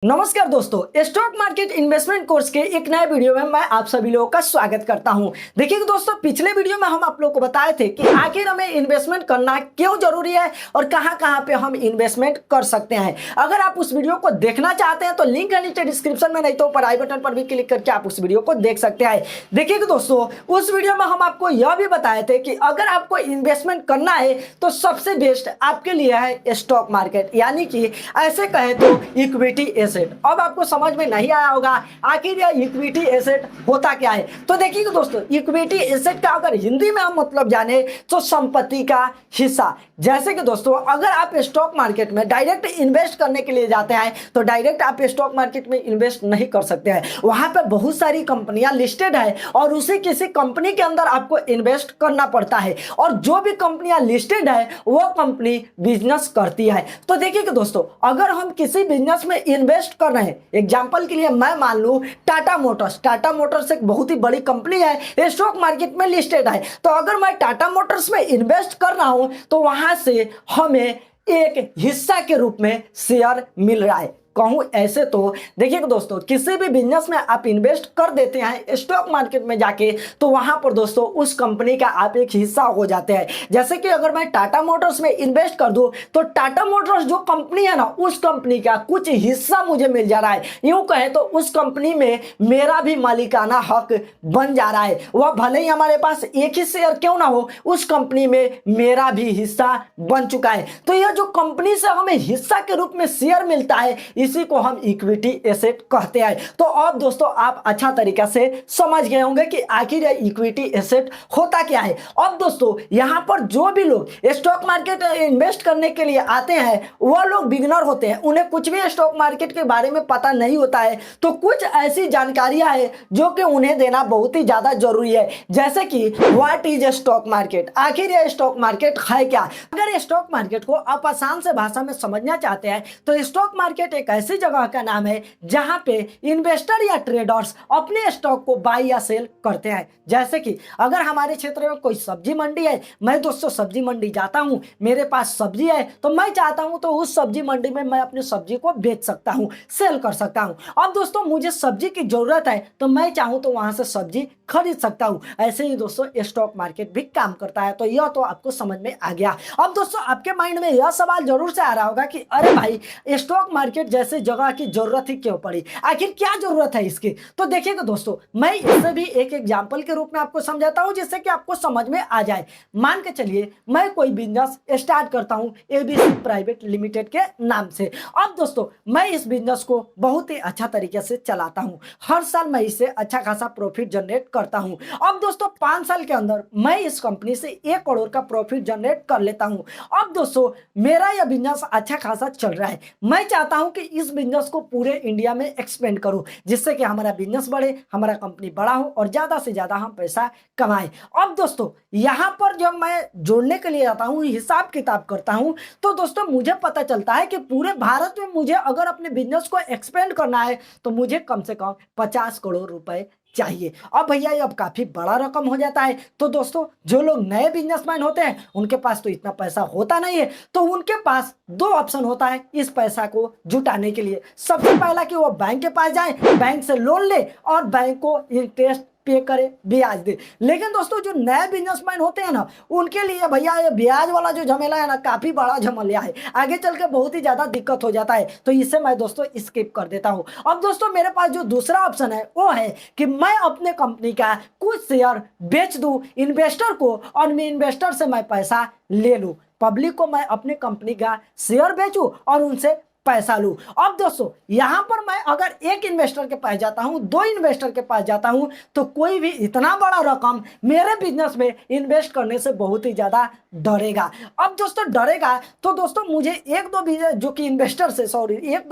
नमस्कार दोस्तों, stock market investment course के एक नए वीडियो में मैं आप सभी लोगों का स्वागत करता हूं। देखिए दोस्तों, पिछले वीडियो में हम आप लोगों को बताए थे कि आखिर हमें इन्वेस्टमेंट करना क्यों जरूरी है और कहां-कहां पे हम इन्वेस्टमेंट कर सकते हैं। अगर आप उस वीडियो को देखना चाहते हैं तो लिंक है नीचे डिस्क्रिप्शन में, नहीं तो ऊपर आई बटन पर भी क्लिक करके आप उस वीडियो को देख सकते हैं। देखिए दोस्तों, उस वीडियो में हम आपको यह भी बताए थे कि अगर आपको इन्वेस्टमेंट करना है तो सबसे बेस्ट आपके लिए है स्टॉक मार्केट, यानी कि ऐसे कहे तो इक्विटी एसेट। अब आपको समझ में नहीं आया होगा आखिर यह इक्विटी एसेट होता क्या है। तो देखिए दोस्तों, इक्विटी एसेट का अगर हिंदी में हम मतलब जाने तो संपत्ति का हिस्सा। जैसे कि दोस्तों, अगर आप स्टॉक मार्केट में डायरेक्ट इन्वेस्ट करने के लिए जाते हैं तो डायरेक्ट आप स्टॉक मार्केट में इन्वेस्ट नहीं कर सकते हैं। वहां पर बहुत सारी कंपनियां लिस्टेड है और उसी किसी कंपनी के अंदर आपको इन्वेस्ट करना पड़ता है, और जो भी कंपनियां लिस्टेड है वो कंपनी बिजनेस करती है। तो देखिए कि दोस्तों, अगर हम किसी बिजनेस में इन्वेस्ट कर रहे हैं, एग्जांपल के लिए मैं मान लूं टाटा मोटर्स एक बहुत ही बड़ी कंपनी है, स्टॉक मार्केट में लिस्टेड है। तो अगर मैं टाटा मोटर्स में इन्वेस्ट कर रहा हूं तो वहां से हमें एक हिस्सा के रूप में शेयर मिल रहा है। कहूं ऐसे तो देखिए दोस्तों, किसी भी बिजनेस में आप इन्वेस्ट कर देते हैं स्टॉक मार्केट में जाके तो वहां पर दोस्तों उस कंपनी का आप एक हिस्सा हो जाते हैं। जैसे कि अगर मैं टाटा मोटर्स में इन्वेस्ट कर दूं तो टाटा मोटर्स जो कंपनी है ना, उस कंपनी का कुछ हिस्सा मुझे मिल जा रहा है। यूं कहे तो उस कंपनी में मेरा भी मालिकाना हक बन जा रहा है। वह भले ही हमारे पास एक ही शेयर क्यों ना हो, उस कंपनी में मेरा भी हिस्सा बन चुका है। तो यह जो कंपनी से हमें हिस्सा के रूप में शेयर मिलता है, इसी को हम इक्विटी एसेट कहते हैं। तो अब दोस्तों आप अच्छा तरीका से समझ गए होंगे कि आखिर यह इक्विटी एसेट होता क्या है। अब दोस्तों, यहां पर जो भी लोग स्टॉक मार्केट इन्वेस्ट करने के लिए आते हैं वो लोग बिगिनर होते हैं, उन्हें कुछ भी स्टॉक मार्केट के बारे में पता नहीं होता है। तो कुछ ऐसी जानकारियां हैं जो कि उन्हें देना बहुत ही ज्यादा जरूरी है। जैसे कि व्हाट इज स्टॉक मार्केट, आखिर यह स्टॉक मार्केट है क्या। अगर स्टॉक मार्केट को आप आसान से भाषा में समझना चाहते हैं तो स्टॉक मार्केट एक ऐसी जगह का नाम है जहां पे इन्वेस्टर या ट्रेडर्स अपने स्टॉक को बाय या सेल करते हैं। जैसे कि अगर हमारे क्षेत्र में कोई सब्जी मंडी है, मैं दोस्तों सब्जी मंडी जाता हूं, मेरे पास सब्जी है तो मैं चाहता हूं तो उस सब्जी मंडी में मैं अपनी सब्जी को बेच सकता हूं, सेल कर सकता हूं। अब दोस्तों मुझे सब्जी की जरूरत है तो मैं चाहूं तो वहां से सब्जी खरीद सकता हूं। ऐसे ही दोस्तों स्टॉक मार्केट भी काम करता है। तो यह तो आपको समझ में आ गया। अब दोस्तों आपके माइंड में यह सवाल जरूर से आ रहा होगा कि अरे भाई, स्टॉक मार्केट जैसे जगह की जरूरत ही क्यों पड़ी, आखिर क्या जरूरत है इसकी। तो देखिएगा दोस्तों, मैं इससे भी एक एग्जांपल के रूप में आपको समझाता हूं जिससे कि आपको समझ में आ जाए। मान के चलिए मैं कोई बिजनेस स्टार्ट करता हूं एबीसी प्राइवेट लिमिटेड के नाम से। अब दोस्तों मैं इस बिजनेस को बहुत ही अच्छा तरीके से चलाता हूं, हर साल मैं इससे अच्छा खासा प्रॉफिट जनरेट करता हूं। अब दोस्तों 5 साल के अंदर मैं इस कंपनी से 1 करोड़ का प्रॉफिट जनरेट कर लेता हूं। अब दोस्तों मेरा यह बिजनेस अच्छा खासा चल रहा है, मैं चाहता हूं कि इस बिजनेस को पूरे इंडिया में एक्सपेंड करूं जिससे कि हमारा बिजनेस बढ़े, हमारा कंपनी बड़ा हो और ज्यादा से ज्यादा हम पैसा कमाएं। अब दोस्तों यहां पर जब मैं जोड़ने के लिए आता हूं, हिसाब किताब करता हूं, तो दोस्तों मुझे पता चलता है कि पूरे भारत में मुझे अगर अपने बिजनेस को एक्सपेंड करना है तो मुझे कम से कम 50 करोड़ रुपए चाहिए। अब भैया ये अब काफी बड़ा रकम हो जाता है। तो दोस्तों जो लोग नए बिजनेसमैन होते हैं उनके पास तो इतना पैसा होता नहीं है, तो उनके पास 2 ऑप्शन होता है इस पैसा को जुटाने के लिए। सबसे पहला कि वो बैंक के पास जाए, बैंक से लोन ले और बैंक को इंटरेस्ट पे करे, ब्याज दे। लेकिन दोस्तों जो नए बिजनेसमैन होते हैं ना, उनके लिए भैया ये ब्याज वाला जो झमेला है ना, काफी बड़ा झमेला है, आगे चल के बहुत ही ज्यादा दिक्कत हो जाता है। तो इसे मैं दोस्तों स्किप कर देता हूं। अब दोस्तों मेरे पास जो दूसरा ऑप्शन है वो है कि मैं अपने कंपनी का कुछ शेयर बेच दूं इन्वेस्टर को और मैं इन्वेस्टर से मैं पैसा ले लूं, पब्लिक को मैं अपने कंपनी का शेयर बेचूं और उनसे पैसा लूं। अब दोस्तों यहां पर मैं अगर एक इन्वेस्टर के पास जाता हूं, 2 इन्वेस्टर के पास जाता हूं, तो कोई भी इतना बड़ा रकम मेरे बिजनेस में इन्वेस्ट करने से बहुत ही ज्यादा डरेगा। अब दोस्तों डरेगा तो दोस्तों मुझे एक दो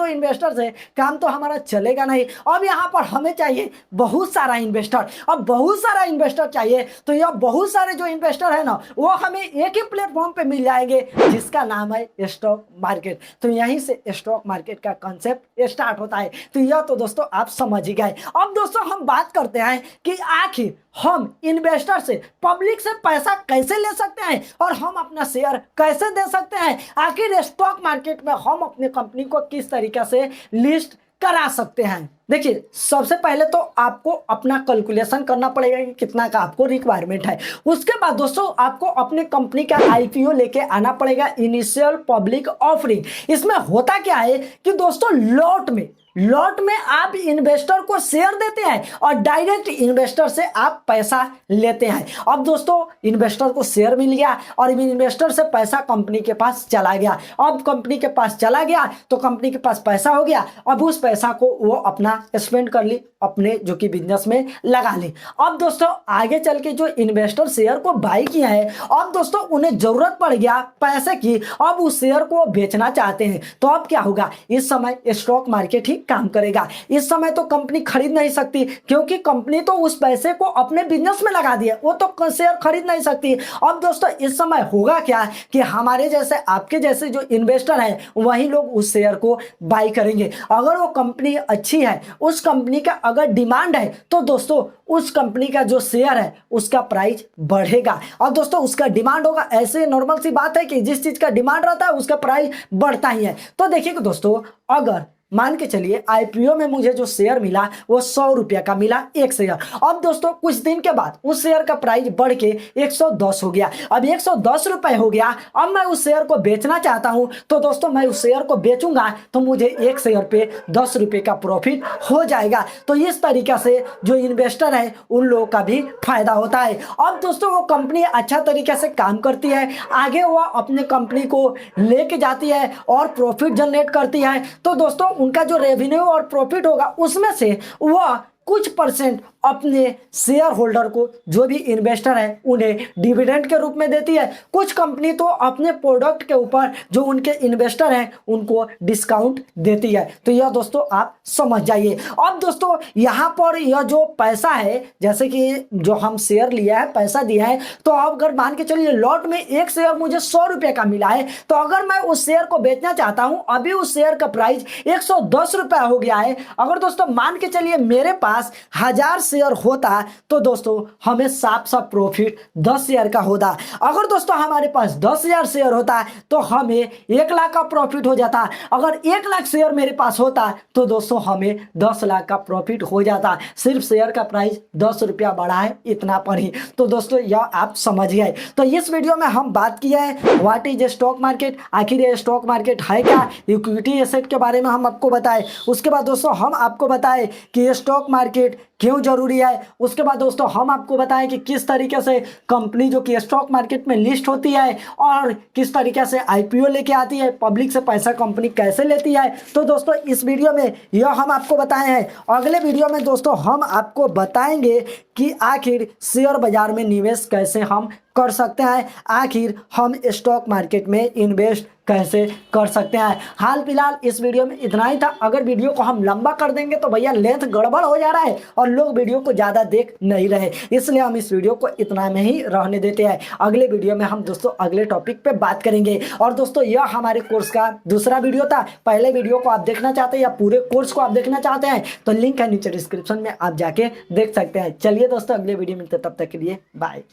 इन्वेस्टर से काम तो हमारा चलेगा नहीं। अब यहां पर हमें चाहिए बहुत सारा इन्वेस्टर। अब बहुत सारा इन्वेस्टर चाहिए तो यह बहुत सारे जो इन्वेस्टर है ना, वो हमें एक ही प्लेटफॉर्म पे मिल जाएंगे जिसका नाम है स्टॉक मार्केट। तो यहीं से स्टॉक मार्केट का कॉन्सेप्ट स्टार्ट होता है। तो यह तो दोस्तों आप समझ ही गए। अब दोस्तों हम बात करते हैं कि आखिर हम इन्वेस्टर से, पब्लिक से पैसा कैसे ले सकते हैं और हम अपना शेयर कैसे दे सकते हैं। आखिर स्टॉक मार्केट में हम अपने कंपनी को किस तरीके से लिस्ट करा सकते हैं। देखिए, सबसे पहले तो आपको अपना कैलकुलेशन करना पड़ेगा कि कितना का आपको रिक्वायरमेंट है। उसके बाद दोस्तों आपको अपने कंपनी का आईपीओ लेके आना पड़ेगा, इनिशियल पब्लिक ऑफरिंग। इसमें होता क्या है कि दोस्तों लॉट में आप इन्वेस्टर को शेयर देते हैं और डायरेक्ट इन्वेस्टर से आप पैसा लेते हैं। अब दोस्तों इन्वेस्टर को शेयर मिल गया और इन्वेस्टर से पैसा कंपनी के पास चला गया। अब कंपनी के पास चला गया तो कंपनी के पास पैसा हो गया। अब उस पैसा को वो अपना स्पेंड कर ली, अपने जो कि बिजनेस में लगा ली। अब दोस्तों आगे चल के जो इन्वेस्टर शेयर को बाई किया है, अब दोस्तों उन्हें जरूरत पड़ गया पैसे की, अब उस शेयर को बेचना चाहते हैं। तो अब क्या होगा, इस समय स्टॉक मार्केट ही काम करेगा। इस समय तो कंपनी खरीद नहीं सकती क्योंकि कंपनी तो उस पैसे को अपने बिजनेस में लगा दिया, वो तो शेयर खरीद नहीं सकती। अब दोस्तों इस समय होगा क्या कि हमारे जैसे आपके जैसे जो इन्वेस्टर हैं वही लोग उस शेयर को बाई करेंगे। अगर वो कंपनी अच्छी है, उस कंपनी का अगर डिमांड है, तो दोस्तों उस कंपनी का जो शेयर है उसका प्राइस बढ़ेगा। और दोस्तों उसका डिमांड होगा, ऐसे नॉर्मल सी बात है कि जिस चीज का डिमांड रहता है उसका प्राइस बढ़ता ही है। तो देखिए दोस्तों, अगर मान के चलिए आईपीओ में मुझे जो शेयर मिला वो 100 रुपया का मिला एक शेयर। अब दोस्तों कुछ दिन के बाद उस शेयर का प्राइस बढ़ के 110 हो गया। अब 110 रुपए हो गया। अब मैं उस शेयर को बेचना चाहता हूं, तो दोस्तों मैं उस शेयर को बेचूंगा तो मुझे एक शेयर पे 10 रुपए का प्रॉफिट हो जाएगा। तो इस तरीके से जो इन्वेस्टर है उन लोगों का भी फायदा होता है। अब दोस्तों वो कंपनी अच्छा तरीके से काम करती है, आगे वो अपने कंपनी को लेके जाती है और प्रॉफिट जनरेट करती है। तो दोस्तों उनका जो रेवेन्यू और प्रॉफिट होगा उसमें से वह कुछ परसेंट अपने शेयर होल्डर को, जो भी इन्वेस्टर है, उन्हें डिविडेंड के रूप में देती है। कुछ कंपनी तो अपने प्रोडक्ट के ऊपर जो उनके इन्वेस्टर हैं उनको डिस्काउंट देती है। तो यह दोस्तों आप समझ जाइए। अब दोस्तों यहाँ पर यह जो पैसा है, जैसे कि जो हम शेयर लिया है, पैसा दिया है, तो अब अगर मान के चलिए लॉट में एक शेयर मुझे 100 रुपये का मिला है, तो अगर मैं उस शेयर को बेचना चाहता हूं, अभी उस शेयर का प्राइस 110 रुपया हो गया है। अगर दोस्तों मान के चलिए मेरे पास 1000 शेयर होता तो दोस्तों हमें साफ प्रॉफिट 10 शेयर का होता। अगर दोस्तों हमारे पास 10,000 शेयर होता तो हमें 1 लाख का प्रॉफिट हो जाता। अगर 1 लाख शेयर मेरे पास होता तो दोस्तों हमें 10 लाख का प्रॉफिट हो जाता। सिर्फ शेयर का प्राइस 10 रुपया बढ़ा है, इतना पर ही। तो दोस्तों यह आप समझ गए। तो इस वीडियो में हम बात किया है व्हाट इज स्टॉक मार्केट, आखिर ये स्टॉक मार्केट है क्या, इक्विटी एसेट के बारे में हम आपको बताए। उसके बाद दोस्तों हम आपको बताए कि ये स्टॉक मार्केट क्यों जरूरी है। उसके बाद दोस्तों हम आपको बताएं कि किस तरीके से कंपनी जो कि स्टॉक मार्केट में लिस्ट होती है और किस तरीके से आईपीओ लेके आती है, पब्लिक से पैसा कंपनी कैसे लेती है। तो दोस्तों इस वीडियो में यह हम आपको बताए हैं। अगले वीडियो में दोस्तों हम आपको बताएंगे कि आखिर शेयर बाजार में निवेश कैसे हम कर सकते हैं, आखिर हम स्टॉक मार्केट में इन्वेस्ट कैसे कर सकते हैं। हाल फिलहाल इस वीडियो में इतना ही था। अगर वीडियो को हम लंबा कर देंगे तो भैया लेंथ गड़बड़ हो जा रहा है और लोग वीडियो को ज़्यादा देख नहीं रहे, इसलिए हम इस वीडियो को इतना में ही रहने देते हैं। अगले वीडियो में हम दोस्तों अगले टॉपिक पे बात करेंगे। और दोस्तों यह हमारे कोर्स का दूसरा वीडियो था। पहले वीडियो को आप देखना चाहते हैं या पूरे कोर्स को आप देखना चाहते हैं तो लिंक है नीचे डिस्क्रिप्शन में, आप जाके देख सकते हैं। चलिए दोस्तों अगले वीडियो में मिलते हैं, तब तक के लिए बाय।